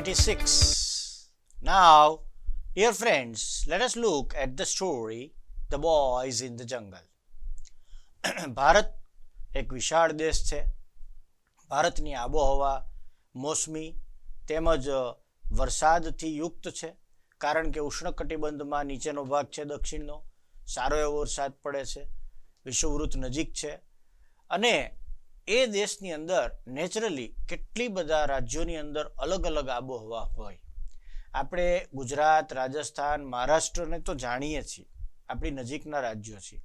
86. Now, dear friends, let us look at the story The Boys in the Jungle. Bharat એક વિશાળ દેશ છે. ભારતની આબોહવા મોસમી તેમજ વરસાદથી યુક્ત છે, કારણ કે ઉષ્ણકટિબંધમાં નીચેનો ભાગ છે દક્ષિણનો, સારો એવો વરસાદ પડે છે, વિષુવવૃત્ત નજીક છે, અને એ દેશની અંદર નેચરલી કેટલી બધા રાજ્યોની અંદર અલગ અલગ આબોહવા હોય. આપણે ગુજરાત, રાજસ્થાન, મહારાષ્ટ્રને તો જાણીએ છીએ, આપણી નજીકના રાજ્યો છે.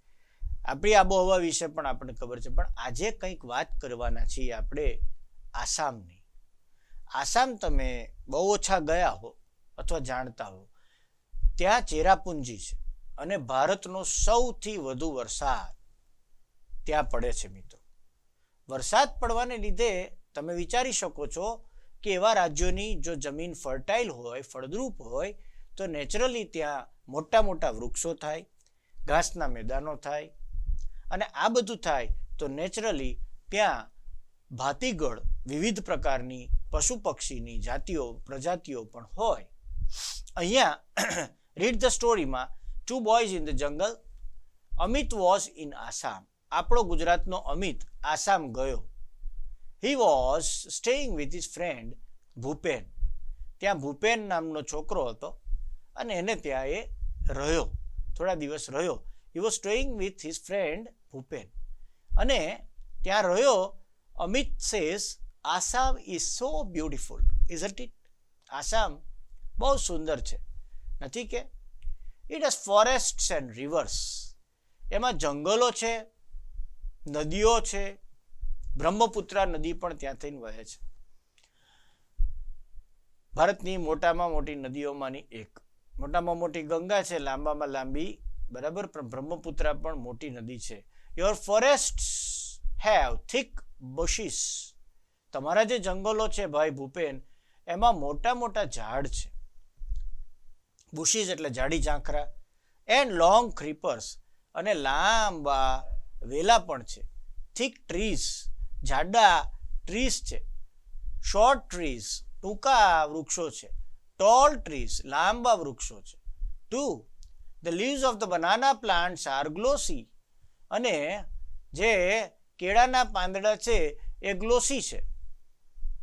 આપણી આબોહવા વિશે પણ આપણને ખબર છે, પણ આજે કંઈક વાત કરવાના છીએ આપણે આસામની. આસામ તમે બહુ ઓછા ગયા હો અથવા જાણતા હો. ત્યાં ચેરાપુંજી છે અને ભારતનો સૌથી વધુ વરસાદ ત્યાં પડે છે મિત્રો. વરસાદ પડવાને લીધે તમે વિચારી શકો છો કે એવા રાજ્યોની જો જમીન ફર્ટાઇલ હોય, ફળદ્રુપ હોય, તો નેચરલી ત્યાં મોટા મોટા વૃક્ષો થાય, ઘાસના મેદાનો થાય, અને આ બધું થાય તો નેચરલી ત્યાં ભાતીગળ વિવિધ પ્રકારની પશુ પક્ષીની જાતિઓ પ્રજાતિઓ પણ હોય. અહીંયા રીડ ધ સ્ટોરીમાં two boys in the jungle. Amit was in Assam. આપણો ગુજરાતનો અમિત આસામ ગયો. He was staying with his friend Bhupen. ત્યાં ભૂપેન નામનો છોકરો હતો અને એને ત્યાં એ રહ્યો, થોડા દિવસ રહ્યો. He was staying with his friend Bhupen અને ત્યાં રહ્યો. Amit says Assam is so beautiful, isn't it? Assam બહુ સુંદર છે, નથી કે? It has forests and rivers. એમાં જંગલો છે, નદીઓ છે. બ્રહ્મપુત્રા નદી પણ ત્યાં થઈને વહે છે. ભારતની મોટામાં મોટી નદીઓમાંની એક. મોટામાં મોટી ગંગા છે, લાંબામાં લાંબી, બરાબર, પણ બ્રહ્મપુત્રા પણ મોટી નદી છે. Your forests have thick bushes. તમારા જે જંગલો છે ભાઈ ભૂપેન, એમાં મોટા મોટા ઝાડ છે. બુશીસ એટલે જાડી ઝાંખરા. એન્ડ લોંગ ક્રીપર્સ, અને લાંબા વેલા પણ છે. થિક ટ્રીઝ, જાડા ટ્રીઝ છે. શોર્ટ ટ્રીઝ, ટૂંકા વૃક્ષો છે. ટોલ ટ્રીઝ, લાંબા વૃક્ષો છે. 2. The leaves of the banana plants are glossy. અને જે કેળાના પાંદડા છે એ ગ્લોસી છે.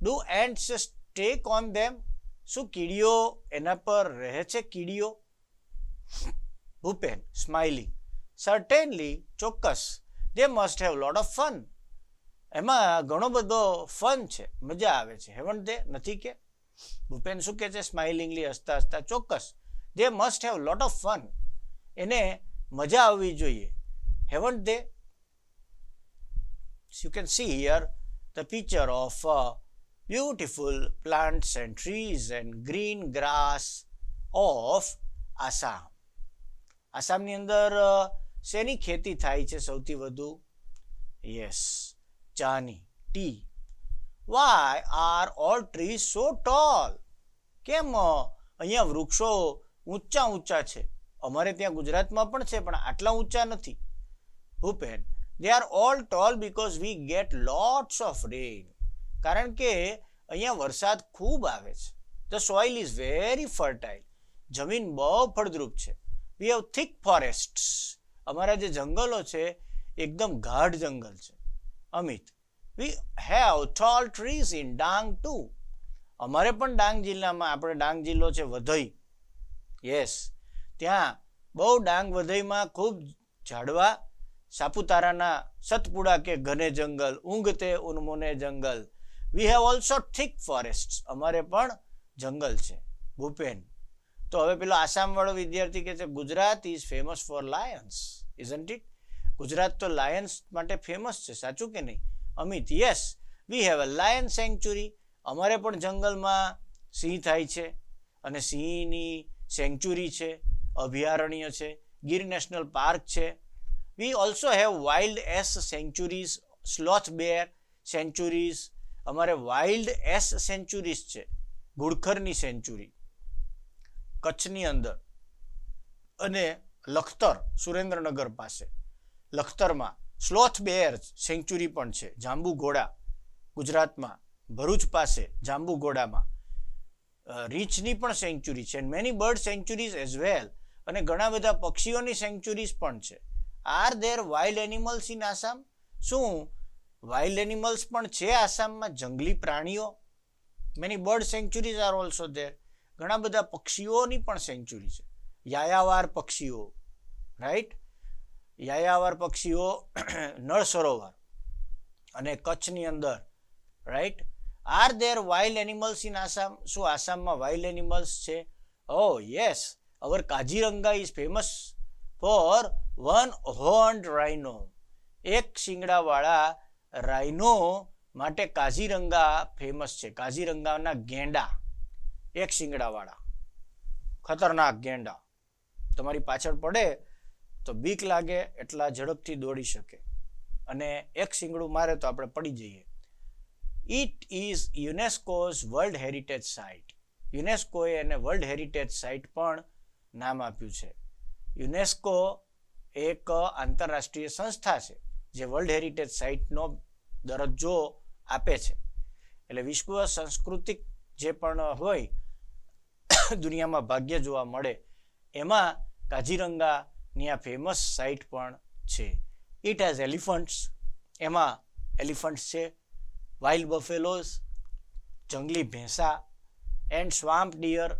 Do ants take on them? શું કીડીઓ એના પર રહે છે? કીડીઓ. ભૂપેન સ્માઇલિંગ. Certainly, ચોક્કસ. They must have lot of fun. એમાં ઘણો બધો ફન છે, મજા આવે છે. હેવન્ટ દે, નથી કે? ભૂપેન શું કે છે? સ્માઇલિંગલી, હસતા હસતા. ચોક્કસ. They must have lot of fun. એને મજા આવવી જોઈએ. Haven't they? You can see here the picture of beautiful plants and trees and green grass of Assam. આસામની અંદર શેની ખેતી થાય છે સૌથી વધુ? યસ, ચાની, T. Why are all trees so tall? કેમ અહીંયા વૃક્ષો ઊંચા ઊંચા છે? અમારે ત્યાં ગુજરાતમાં પણ છે, પણ આટલા ઊંચા નથી. Bhupen they are all tall because we get lots of rain. કારણ કે અહીંયા વરસાદ ખૂબ આવે છે. The soil is very fertile. જમીન બહુ ફળદ્રુપ છે. We have thick forests. અમારા જે જંગલો છે એકદમ ગાઢ જંગલ છે. Amit we have tall trees in Dang too. અમારે પણ ડાંગ જિલ્લામાં, આપણે ડાંગ જિલ્લો છે વધઈ. યસ, ત્યાં બહુ ડાંગ વધઈમાં ખૂબ ઝાડવા, સાપુતારાના સતપુડા કે ઘને જંગલ, ઊંઘતે ઉન્મોને જંગલ. We have also thick forests. અમારે પણ જંગલ છે. ભૂપેન તો હવે પેલો આસામ વાળો વિદ્યાર્થી કહે છે Gujarat is famous for lions, isn't it? Gujarat તો લાયન્સ માટે ફેમસ છે, સાચું કે નહીં? Amit yes, we have a lion sanctuary. અમારે પણ જંગલમાં સિંહ થાય છે અને સિંહની સેન્ચ્યુરી છે, અભયારણ્ય છે, ગીર નેશનલ પાર્ક છે. We also have wild ass sanctuaries, sloth bear sanctuaries. અમારે વાઇલ્ડ એસ સેન્ચ્યુરીઝ છે, ઘુડખરની સેન્ચ્યુરી કચ્છની અંદર, અને લખતર સુરેન્દ્રનગર પાસે, લખતરમાં સ્લોથ બેર સેન્ચ્યુરી પણ છે. જાંબુ ઘોડા ગુજરાતમાં, ભરૂચ પાસે જાંબુ ઘોડામાં. રીચની પણ સેન્ચ્યુરી છે, many bird sanctuaries as well, અને ઘણા બધા પક્ષીઓની સેન્ચ્યુરીઝ પણ છે. Are there wild animals in Assam? શું વાઇલ્ડ એનિમલ્સ પણ છે આસામમાં, જંગલી પ્રાણીઓ? Many bird sanctuaries are also there, ઘણા બધા પક્ષીઓની પણ સેન્ચ્યુરી છે. યાયાવાર પક્ષીઓ, રાઈટ, યાયાવાર પક્ષીઓ નળ સરોવર અને કચ્છની અંદર, right. Are there wild animals in Assam? શું આસામમાં વાઇલ્ડ એનિમલ્સ છે? Oh yes, our Kaziranga is famous for one horned rhino. એક શિંગડાવાળા રાઇનો માટે કાજીરંગા ફેમસ છે. કાજીરંગાના ગેંડા, એક શિંગડાવાળા ખતરનાક ગેંડા, તમારી પાછળ પડે તો બીક લાગે એટલા ઝડપથી દોડી શકે, અને એક શિંગડું મારે તો આપણે પડી જઈએ. It is UNESCO's world heritage site. યુનેસ્કોએ એને વર્લ્ડ હેરિટેજ સાઇટ પણ નામ આપ્યું છે. યુનેસ્કો એક આંતરરાષ્ટ્રીય સંસ્થા છે જે વર્લ્ડ હેરિટેજ સાઇટનો દરજ્જો આપે છે. એટલે વિશ્વ સાંસ્કૃતિક જે પણ હોય દુનિયામાં ભાગ્ય જોવા મળે એમાં કાજીરંગાની આ ફેમસ સાઇટ પણ છે. ઇટ હેઝ એલિફન્ટ્સ, એમાં એલિફન્ટ્સ છે, વાઇલ્ડ બફેલોઝ, જંગલી ભેંસા, એન્ડ સ્વામ્પ ડિયર,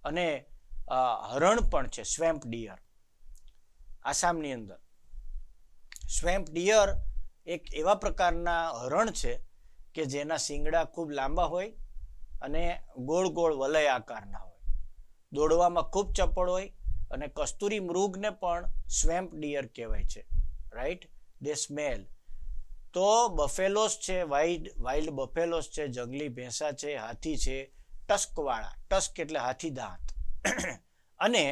અને હરણ પણ છે, સ્વેમ્પ ડિયર. આસામની અંદર સ્વેમ્પ ડિયર એક એવા પ્રકારના હરણ છે કે જેના શિંગડા ખૂબ લાંબા હોય અને ગોળ ગોળ વલય આકારના હોય, દોડવામાં ખૂબ ચપળ હોય, અને કસ્તુરી મૃગને પણ સ્વેમ્પ ડિયર કહેવાય છે, રાઈટ. દે સ્મેલ. તો બફેલોસ છે, વાઇલ્ડ બફેલોસ છે, જંગલી ભેંસા છે, હાથી છે, ટસ્કવાળા, ટસ્ક એટલે હાથી દાંત. અને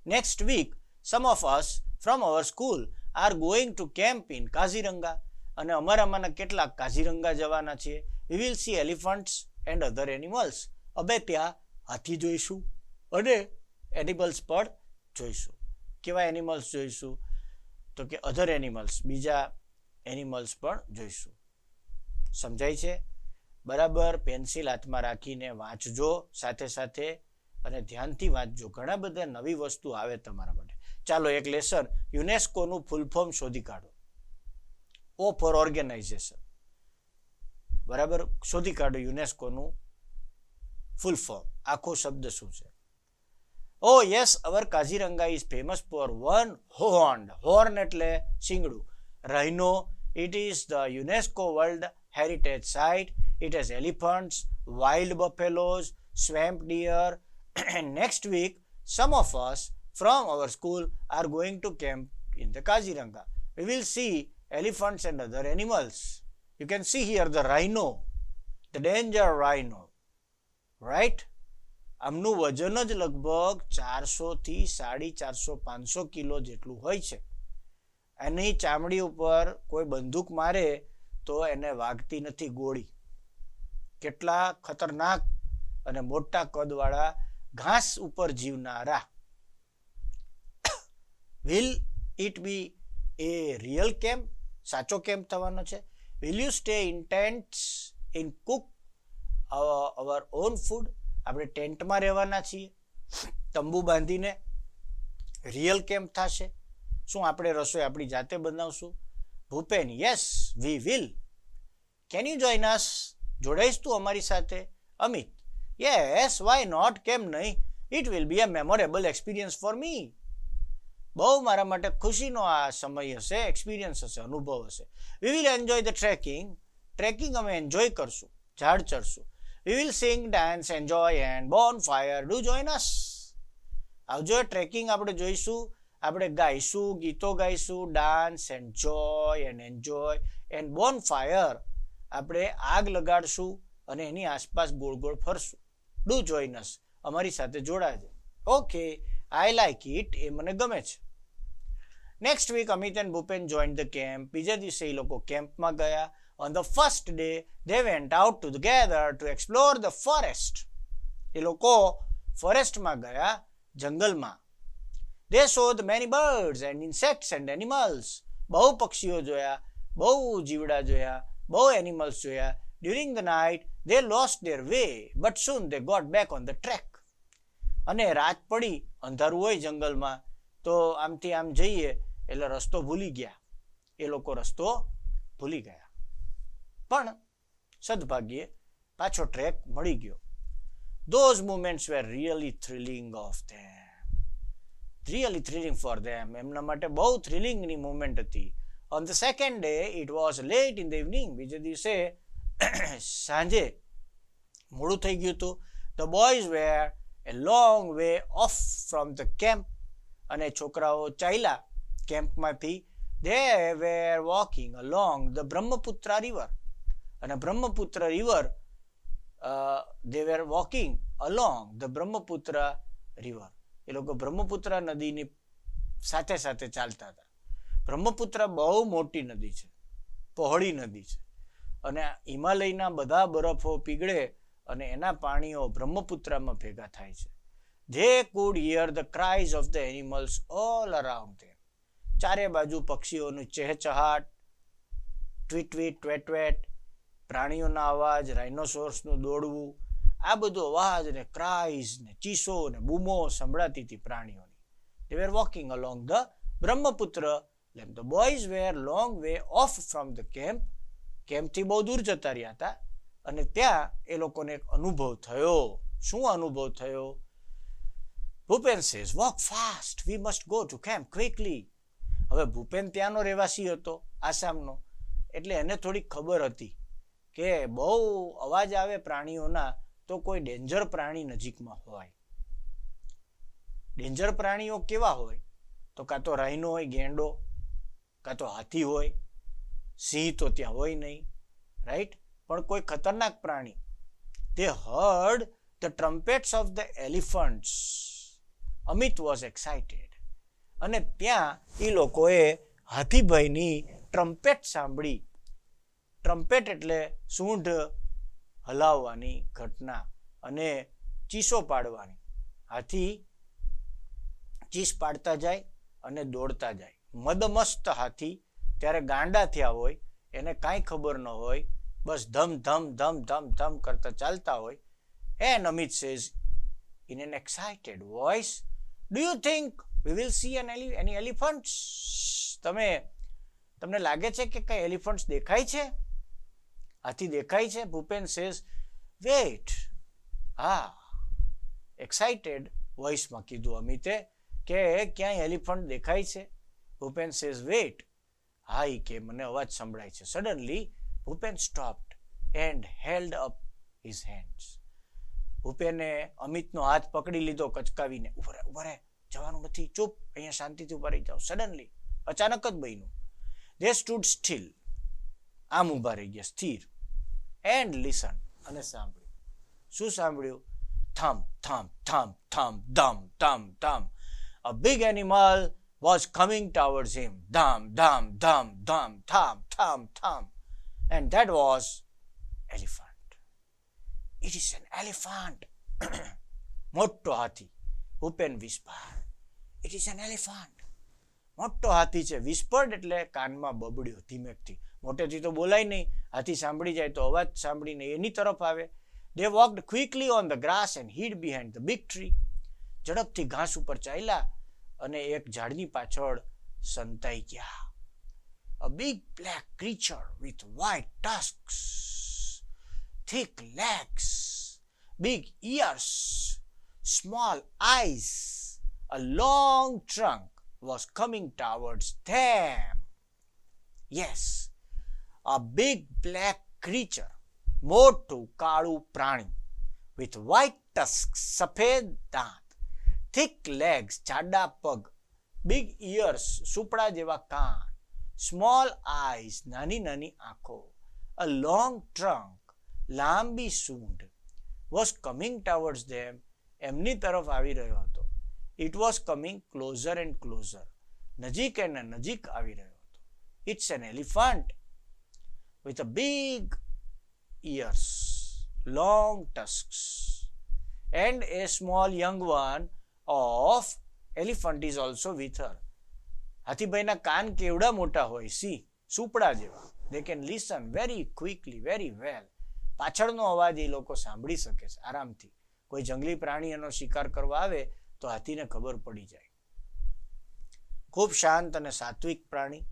next week some of us from our school are going to camp in Kaziranga, અને અમારામાંના કેટલાક કાઝીરંગા જવાના છીએ. We will see elephants and other animals. હવે ત્યાં હાથી જોઈશું અને એનિમલ્સ પણ જોઈશું. કેવા એનિમલ્સ જોઈશું? તો કે અધર એનિમલ્સ, બીજા એનિમલ્સ પણ જોઈશું. સમજાય છે? બરાબર પેન્સિલ હાથમાં રાખીને વાંચજો સાથે સાથે, અને ધ્યાનથી વાંચજો. ઘણા બધા નવી વસ્તુ આવે તમારા માટે. ચાલો એક લેસન, યુનેસ્કોનું ફૂલ ફોર્મ શોધી કાઢો. ઓ ફોર ઓર્ગેનાઇઝેશન, બરાબર, શોધી કાઢો યુનેસ્કોનું ફૂલ ફોર્મ, આખો શબ્દ શું છે. Oh yes, our Kaziranga is famous for one horned, horn એટલે શિંગડું, rhino. It is the UNESCO world heritage site. It has elephants, wild buffaloes, swamp deer. And next week, some of us from our school are going to camp in the Kaziranga. We will see elephants and other animals. You can see here the rhino, the danger rhino, right? આમનું વજન જ લગભગ 400 થી 450-500 kilo જેટલું હોય છે. એની ચામડી ઉપર કોઈ બંદૂક મારે તો એને વાગતી નથી ગોળી. કેટલા ખતરનાક અને મોટા કદવાળા ઘાસ ઉપર જીવનારા. Will it be a real camp? સાચો કેમ્પ થવાનો છે. Will you stay in tents and cook our own food? આપણે ટેન્ટમાં રહેવાના છીએ, તંબુ બાંધીને. રિયલ કેમ્પ થશે? શું આપણે રસોઈ આપણી જાતે બનાવશું? Bhupen, yes we will. Can you join us? જોડાઈશ તું અમારી સાથે? અમિત, યસ વાય નોટ, કેમ નહીં? It will be a memorable experience for me. બહુ મારા માટે ખુશીનો આ સમય હશે, એક્સપિરિયન્સ હશે, અનુભવ હશે. We will enjoy the trekking. Trekking અમે એન્જોય કરશું, ઝાડ ચડશું. We will sing, dance, enjoy and bonfire. Do join us. આવજો, ટ્રેકિંગ આપણે જોઈશું, આપણે ગાઈશું, ગીતો ગાઈશું, dance, enjoy and enjoy and bonfire. આપણે આગ લગાડશું અને એની આસપાસ ગોળ ગોળ ફરશું. ડુ જોઈન અસ, અમારી સાથે જોડાજો. ઓકે, આઈ લાઈક ઇટ, એ મને ગમે છે. Next week Amit and Bhupen join the camp. બીજા દિવસે એ લોકો કેમ્પમાં ગયા. On the first day, they went out together to explore the forest. એ લોકો ફોરેસ્ટમાં ગયા, જંગલમાં. They saw the many birds and insects and animals. બહુ પક્ષીઓ જોયા, બહુ જીવડા જોયા, બહુ એનિમલ્સ જોયા. During the night, they lost their way, but soon they got back on the track. અને રાત પડી, અંધારું હોય જંગલમાં, તો આમથી આમ જઈએ એટલે રસ્તો ભૂલી ગયા. એ લોકો રસ્તો ભૂલી ગયા. પણ સદભાગ્યે પાછો ટ્રેક મળી ગયો. Those moments were really thrilling of them. Really thrilling for them. એમના માટે બહુ થ્રિલિંગની મોમેન્ટ હતી. On the second day, it was late in the evening. બીજે દિવસે સાંજે મોડું થઈ ગયું હતું. The boys were a long way off from the camp. અને છોકરાઓ ચાલ્યા કેમ્પમાંથી. They were walking along the Brahmaputra river. અને Brahmaputra river, they were walking along the Brahmaputra river. એ લોકો બ્રહ્મપુત્ર નદીની સાથે સાથે ચાલતા હતા. બ્રહ્મપુત્ર બહુ મોટી નદી છે, પહોળી નદી છે, અને હિમાલયના બધા બરફો પીગળે અને એના પાણીઓ બ્રહ્મપુત્રમાં ભેગા થાય છે. They could hear the cries of the animals all around them. ચારે બાજુ પક્ષીઓનું ચહેચહાટ, ટ્વીટ ટ્વીટ ટ્વેટ ટ્વેટ, પ્રાણીઓના અવાજ, રાઇનોસોર્સનું દોડવું, આ બધો અવાજ ને ક્રાઇઝ ને ચીસો ને બૂમો સંભળાતી હતી પ્રાણીઓની. They were walking along the Brahmaputra. The boys were long way off from the camp. કેમ્પથી બહુ દૂર જતા રહ્યા હતા અને ત્યાં એ લોકોને એક અનુભવ થયો. શું અનુભવ થયો? Bhupen says, walk fast, we must go to camp quickly. હવે ભૂપેન ત્યાંનો રહેવાસી હતો, આસામનો, એટલે એને થોડી ખબર હતી કે બહુ અવાજ આવે પ્રાણીઓના તો કોઈ ડેન્જર પ્રાણી નજીકમાં હોય. ડેન્જર પ્રાણીઓ કેવા હોય? તો કાં તો રાઈનો હોય, ગેંડો, કાં તો હાથી હોય, સિંહ તો ત્યાં હોય નહીં, રાઈટ? પણ કોઈ ખતરનાક પ્રાણી. They heard the trumpets of the elephants. Amit was excited. અને ત્યાં એ લોકોએ હાથીભાઈની ટ્રમ્પેટ સાંભળી. ટ્રમ્પેટ એટલે સૂંઢ હલાવવાની ઘટના અને ચીસો પાડવાની. હાથી ચીસ પાડતા જાય અને દોડતા જાય. મદમસ્ત હાથી ત્યારે ગાંડા થયા હોય, એને કાંઈ ખબર ન હોય, બસ ધમ ધમ ધમ ધમ ધમ કરતા ચાલતા હોય. And Amit says in an excited voice, do you think we will see any elephants? તમને લાગે છે કે કઈ એલિફન્ટ્સ દેખાય છે? હાથી દેખાય છે? Bhupen says, wait. એક્સાઇટેડ વોઇસમાં કીધું અમિતે કે ક્યાંય એલિફન્ટ દેખાય છે? Bhupen says, wait. હા, કે મને અવાજ સંભળાય છે. Suddenly, Bhupen stopped and held up his hands. ભૂપેને અમિતનો હાથ પકડી લીધો કચકાવીને. ઉભા રહે, જવાનું નથી, ચૂપ, અહીંયા શાંતિથી ઉભા રહી જાઓ. સડનલી, અચાનક જ બન્યું. They stood still. આમ ઉભા રહી ગયા, સ્થિર. And listen. અને સાંભળ્યું. શું સાંભળ્યું? Thump, thump, thump, thump, thump, thump, thump. A big animal was coming towards him. Thump, thump, thump, thump, thump, thump, thump. And that was elephant. It is an elephant. મોટો હાથી. Bhupen whisper. It is an elephant. મોટો હાથી છે. whispered એટલે કાનમાં બબડ્યો ધીમેકથી. મોટેથી તો બોલાય નહીં. હાથી સાંભળી જાય તો અવાજ સાંભળીને એની તરફ આવે. They walked quickly on the grass and hid behind the big tree. ઝડપથી ઘાસ ઉપર ચાલ્યા અને એક ઝાડની પાછળ સંતાઈ ગયા. A big black creature with white tusks, thick legs, big ears, small eyes, a long trunk was coming towards them. Yes, a big black creature, મોટું કાળું પ્રાણી, with white tusks, સફેદ દાંત, thick legs, જાડા પગ, big ears, સુપડા જેવા કાન, small eyes, નાની નાની આંખો, a long trunk, લાંબી સૂંઢ, was coming towards them, એમની તરફ આવી રહ્યો હતો. It was coming closer and closer, નજીક અને નજીક આવી રહ્યો હતો. It's an elephant with a big ears, long tusks, and a small young one of elephant is also with her. હાથીભાઈના કાન કેવડા મોટા હોય, સી સુપડા જેવા. They can listen very quickly, very well. પાછળનો અવાજ એ લોકો સાંભળી શકે છે આરામથી. કોઈ જંગલી પ્રાણી એનો શિકાર કરવા આવે તો હાથીને ખબર પડી જાય. ખૂબ શાંત અને સાત્વિક પ્રાણી,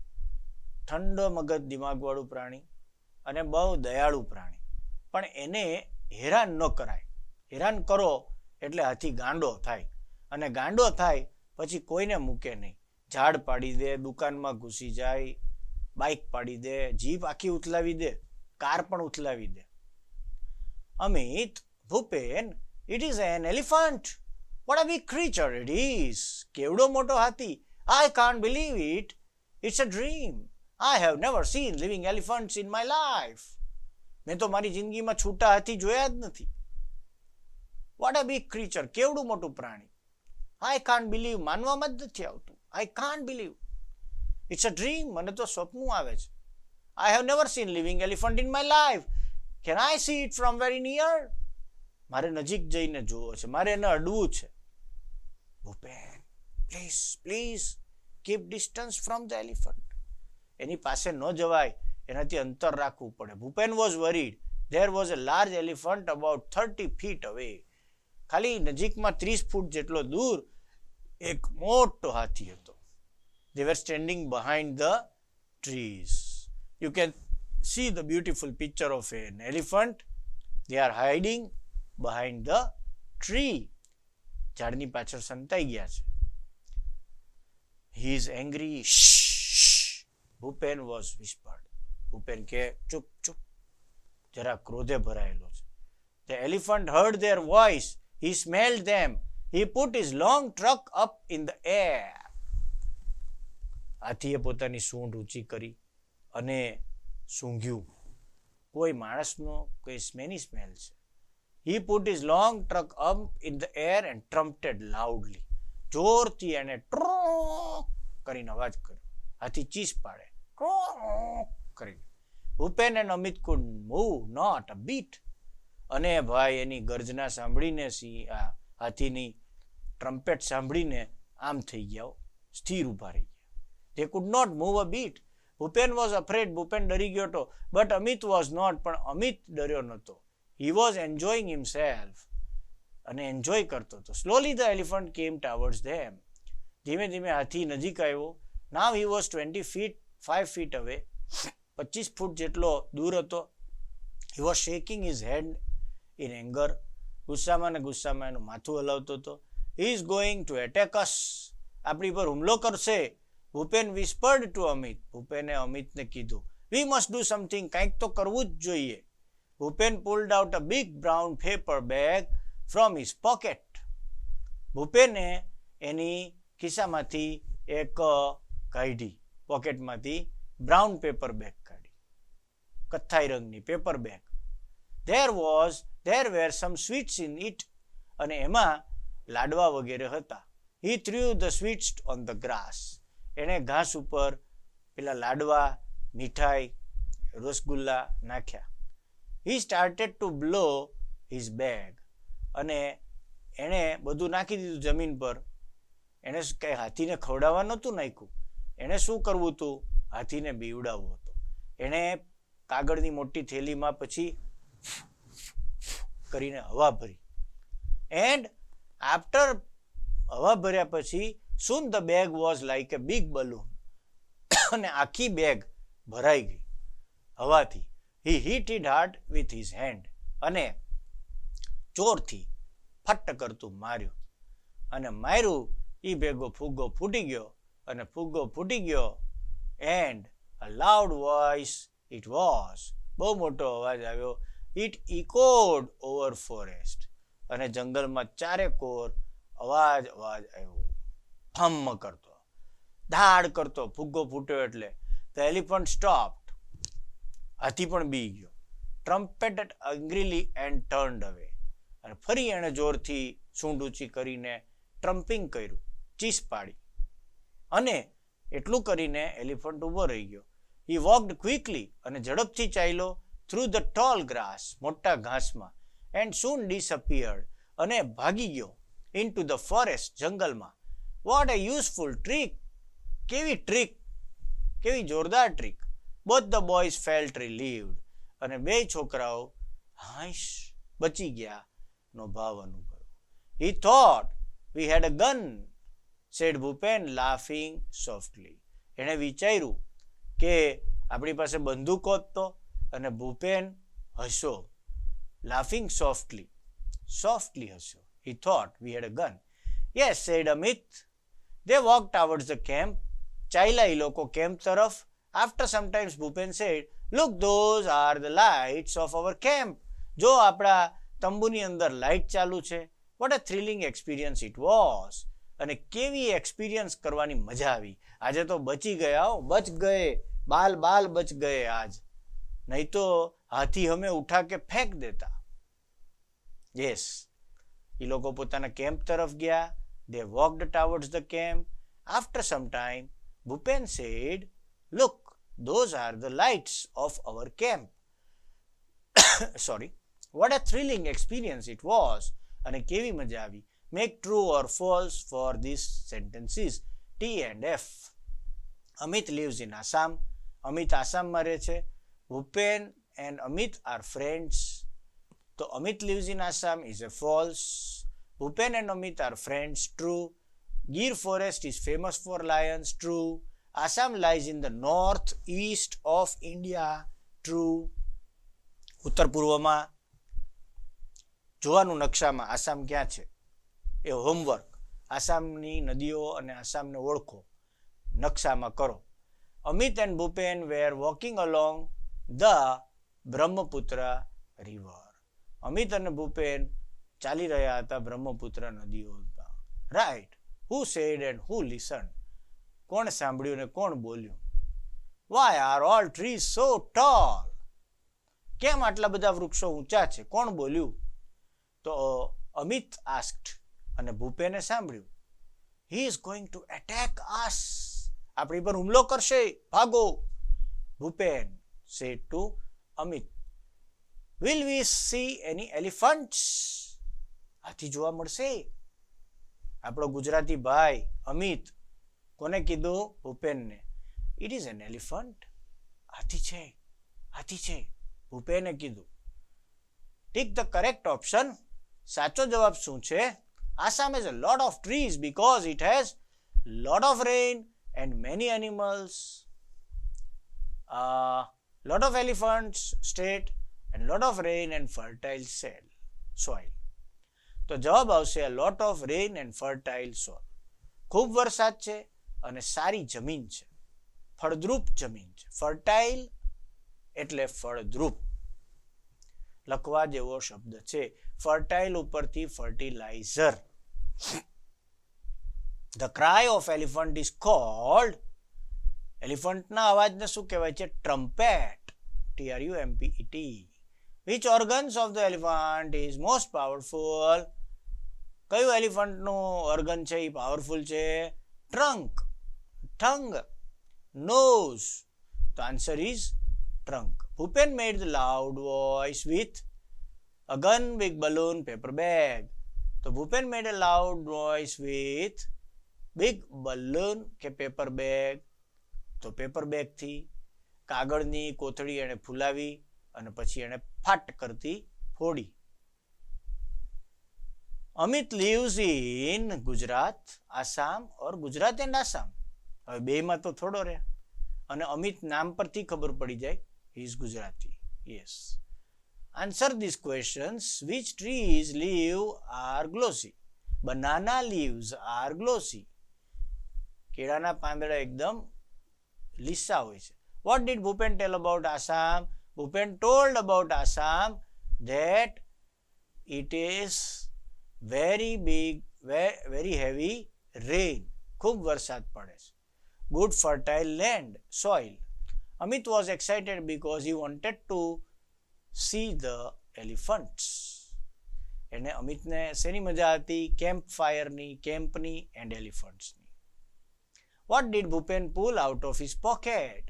ઠંડો મગજ દિમાગવાળું પ્રાણી અને બહુ દયાળુ પ્રાણી. પણ એને હેરાન ન કરાય. હેરાન કરો એટલે હાથી ગાંડો થાય, અને ગાંડો થાય પછી કોઈને મૂકે નહીં. ઝાડ પાડી દે, દુકાનમાં ઘૂસી જાય, બાઇક પાડી દે, જીપ આખી ઉથલાવી દે, કાર પણ ઉથલાવી દે. Amit, Bhupen, it is an elephant. What a big creature it is. કેવડો મોટો હાથી. I can't believe it. It's a dream. I have never seen living elephants in my life. મેં તો મારી જિંદગીમાં છૂટા હાથી જોયા જ નથી. What a big creature. કેવડું મોટું પ્રાણી. I can't believe. માનવામાં જ નથી આવતું. I can't believe. It's a dream. મને તો સ્વપ્નું આવે છે. I have never seen living elephant in my life. Can I see it from very near? મારે નજીક જઈને જોવો છે, મારે એને અડવું છે. Bhupen, please keep distance from the elephant. એની પાસે ન જવાય, એનાથી અંતર રાખવું પડે. Bhupen was worried. There was a large elephant about 30 feet અવે. ખાલી નજીકમાં 30 ફૂટ જેટલો દૂર એક મોટો હાથી હતો. They were standing behind the trees. You can see the beautiful picture of an elephant. They are hiding behind the tree. ઝાડની પાછળ સંતાઈ ગયા છે. He is angry. Shh. Bhupen was whispered. Bhupen કે ચૂપ. જરા ક્રોધે ભરાયેલો છે. The elephant heard their voice. He smelled them. He put his long trunk up in the air. હાથીએ પોતાની સૂંઢ ઊંચી કરી અને સૂંઘ્યું. કોઈ માણસનો કોઈ સ્મેની સ્મેલ છે. He put his long trunk up in the air and trumpeted loudly. જોરથી એને ટ્રોક કરીને અવાજ કર્યો. હાથી ચીસ પાડે ટ્રોક કરીને. Bhupen and Amit could move not a bit. અને ભાઈ એની ગર્જના સાંભળીને હાથીની ટ્રમ્પેટ સાંભળીને આમ થઈ ગયા, સ્થિર ઉભા રહી ગયા. They could not move a bit. Bhupen was afraid. Bhupen ડરી ગયો હતો. But Amit was not. પણ અમિત ડર્યો નહોતો. He was enjoying himself. અને એન્જોય કરતો હતો. Slowly the elephant came towards them. ધીમે ધીમે હાથી નજીક આવ્યો. Now he was 5 feet away. 25 ફૂટ જેટલો દૂર હતો. He was shaking his head in anger. ગુસ્સામાં એનું માથું હલાવતો હતો. He is going to attack us. આપણી પર હુમલો કરશે. Bhupen whispered to Amit. ભૂપેને અમિતને કીધું, We must do something. કંઈક તો કરવું જ જોઈએ. Bhupen pulled out a big brown paper bag from his pocket. ભૂપેને એની ખિસ્સામાંથી એક કાઢી, પોકેટમાંથી બ્રાઉન પેપર બેગ કાઢી, કથ્થાઈ રંગની paper bag. There were some sweets in it. અને એમાં લાડવા વગેરે હતા. He threw the sweets on the grass. એણે ઘાસ ઉપર પેલા લાડવા, મીઠાઈ, રસગુલ્લા નાખ્યા. He started to blow his bag. અને એણે બધું નાખી દીધું જમીન પર. એણે કંઈ હાથીને ખવડાવવા નહોતું નાખ્યું. એણે શું કરવું હતું? હાથીને બીવડાવવું હતું. એણે કાગળની મોટી થેલીમાં પછી કરીને હવા ભરી. એન્ડ આફ્ટર હવા ભર્યા પછી soon the bag was like a big balloon. અને આખી બેગ ભરાઈ ગઈ હવાથી. He hit it hard with his hand. અને જોરથી ફટ કરતું માર્યું. અને માર્યું એ ભેગો ફુગ્ગો ફૂટી ગયો. અને ફુગ્ગો ફૂટી ગયો. And a loud voice it was. બહુ મોટો અવાજ આવ્યો. It echoed over forest. અને જંગલમાં ચારે કોર અવાજ આવ્યો. હમ કરતો, ધાડ કરતો, ફુગ્ગો ફૂટ્યો એટલે. The elephant stopped. હાથી પણ બી ગયો. Trumpeted angrily and turned away. અને ફરી એણે જોરથી સૂંઢ ઊંચી કરીને ટ્રમ્પિંગ કર્યું, ચીસ પાડી. અને એટલું કરીને એલિફન્ટ ઊભો રહી ગયો. He walked quickly. અને ઝડપથી ચાલ્યો through the tall grass. મોટા ઘાસમાં. And soon disappeared. અને ભાગી ગયો into the forest. જંગલમાં. What a useful trick. કેવી જોરદાર trick. Both the boys felt relieved. અને બે છોકરાઓ હાઈશ, બચી ગયા નો ભાવ અનુભવ્યો. He thought we had a gun, said Bhupen laughing softly. એણે વિચાર્યું કે આપણી પાસે બંદૂક હોત તો, અને Bhupen હસ્યો. Laughing softly હસ્યો. He thought we had a gun. Yes, said Amit. They walked towards the camp. ચાલ્યા એ લોકો કેમ્પ તરફ. After some time Bhupen said, look, those are the lights of our camp. જો આપણા તંબુની અંદર લાઇટ ચાલુ છે. What a thrilling experience it was. અને કેવી એક્સપિરિયન્સ કરવાની મજા આવી. આજે તો બચી ગયા, બચ ગયે, બાલ બચ ગયે આજ. નહીં તો હાથી હમે ઉઠા કે ફેંક દેતા. યસ, એ લોકો પોતાના કેમ્પ તરફ ગયા. They walked towards the camp. After some time, Bhupen said, look, those are the lights of our camp. Sorry. What a thrilling experience it was. અને કેવી મજા આવી. Make true or false for these sentences. T and F. Amit lives in Assam. Amit આસામમાં રહે છે. Bhupen and Amit are friends. તો Amit lives in Assam is a false. Bhupen and Amit are friends. True. Gir forest is famous for lions. True. Assam lies in the northeast of India. True. ઉત્તર પૂર્વમાં જોવાનું નકશામાં આસામ ક્યાં છે એ homework. આસામની નદીઓ અને આસામને ઓળખો, નકશામાં કરો. Amit and Bhupen were walking along the Brahmaputra river. Amit અને ભૂપેન ચાલી રહ્યા હતા બ્રહ્મપુત્ર નદીઓમાં. Right. Who said and who listened? કોણ સાંભળ્યું ને કોણ બોલ્યું? Why are all trees so tall? કેમ આટલા બધા વૃક્ષો ઊંચા છે? કોણ બોલ્યું? તો અમિત asked અને ભૂપેને સાંભળ્યું. He is going to attack us. આપણી પર હુમલો કરશે, ભાગો. Bhupen said to Amit, will we see any elephants? હાથી જોવા મળશે? આપણો ગુજરાતી ભાઈ અમિત કોને કીધું? ભૂપેનને. It is an elephant. હાથી છે. ભૂપેને કીધું. Take the correct option. સાચો જવાબ શું છે? Assam has a lot of trees because it has lot of rain and many animals. Lot of elephants, state, and lot of rain and fertile soil. તો જવાબ આવશે a lot of rain and fertile soil. ખૂબ વરસાદ છે અને સારી જમીન છે, ફળદ્રુપ જમીન છે. ફર્ટાઇલ એટલે ફળદ્રુપ, લખવા જેવો શબ્દ છે. ફર્ટાઇલ ઉપરથી fertiliser. The cry of elephant is called, એલિફન્ટના અવાજને શું કહેવાય છે? Trumpet. TRUMPET. Which organs of the elephant is most powerful? કયું એલિફન્ટનું ઓર્ગન છે એ પાવરફુલ છે? ટ્રંક, tongue, nose. The answer is trunk. Bhupen made the loud voice with a gun, big balloon, paper bag. So Bhupen made a loud voice with big balloon કે paper bag. તો paper બેગથી કાગળની કોથળી એણે ફૂલાવી અને પછી એણે ફાટ કરતી ફોડી. Amit lives in Gujarat, Assam or Gujarat and Assam. હવે બેમાં તો થોડો રહે, અને અમિત નામ પરથી ખબર પડી જાય he is Gujarati. Yes. Answer these questions. Which trees leaves are glossy? Banana leaves are glossy. કેળાના પાંદડા એકદમ લીસા હોય છે. What did Bhupen tell about Assam? Bhupen told about Assam that it is very big, very heavy rain. ખૂબ વરસાદ પડે છે. Good fertile land, soil. Amit was excited because he wanted to see the elephants. એને અમિતને શેની મજા હતી? Camp ફાયરની, કેમ્પની એન્ડ એલિફન્ટ્સની. What did Bhupen pull out of his pocket?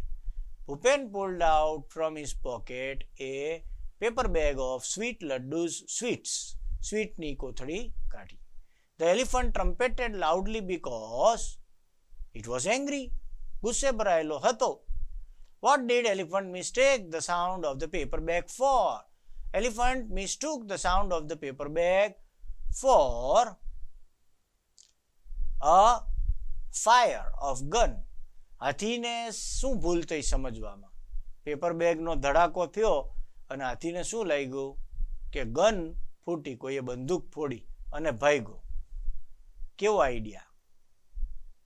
Bhupen pulled out from his pocket a paper bag of sweet laddus, sweets. Sweetની કોથળી કાઢી. The elephant trumpeted loudly because it was angry. ગુસ્સે ભરાયેલો હતો. What did elephant mistake the sound of the paper bag for? Elephant mistook the sound of the paper bag for a fire of gun. હાથીને શું ભૂલ થઈ સમજવામાં? Paper બેગનો ધડાકો થયો અને હાથીને શું લાગ્યું કે ગન ફૂટી, કોઈએ બંદૂક ફોડી અને ભાગ્યો. કેવો idea?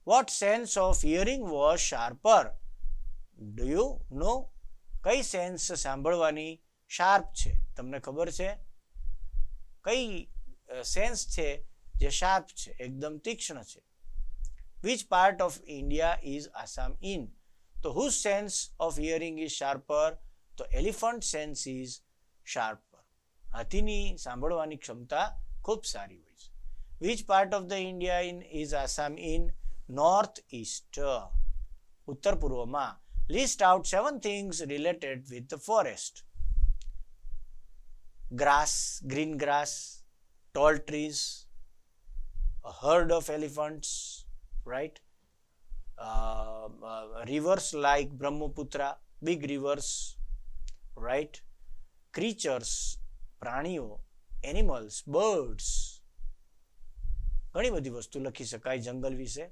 What sense of hearing was sharper? Do you know? કઈ સેન્સ સાંભળવાની શાર્પ છે? તમને ખબર છે? કઈ સેન્સ છે જે શાર્પ છે, એકદમ તીક્ષ્ણ છે? Which part of India is Assam in? તો whose sense of hearing is sharper? તો elephant sense is sharper. હાથીની સાંભળવાની ક્ષમતા ખૂબ સારી હોય છે. Which part of the India is Assam in? North east. ઉત્તર પૂર્વમાં. List out 7 things related with the forest. Grass, green grass, tall trees, a herd of elephants, right? Rivers like Brahmaputra, big rivers, right? Creatures, પ્રાણીઓ, animals, birds. ઘણી બધી વસ્તુ લખી શકાય જંગલ વિશે.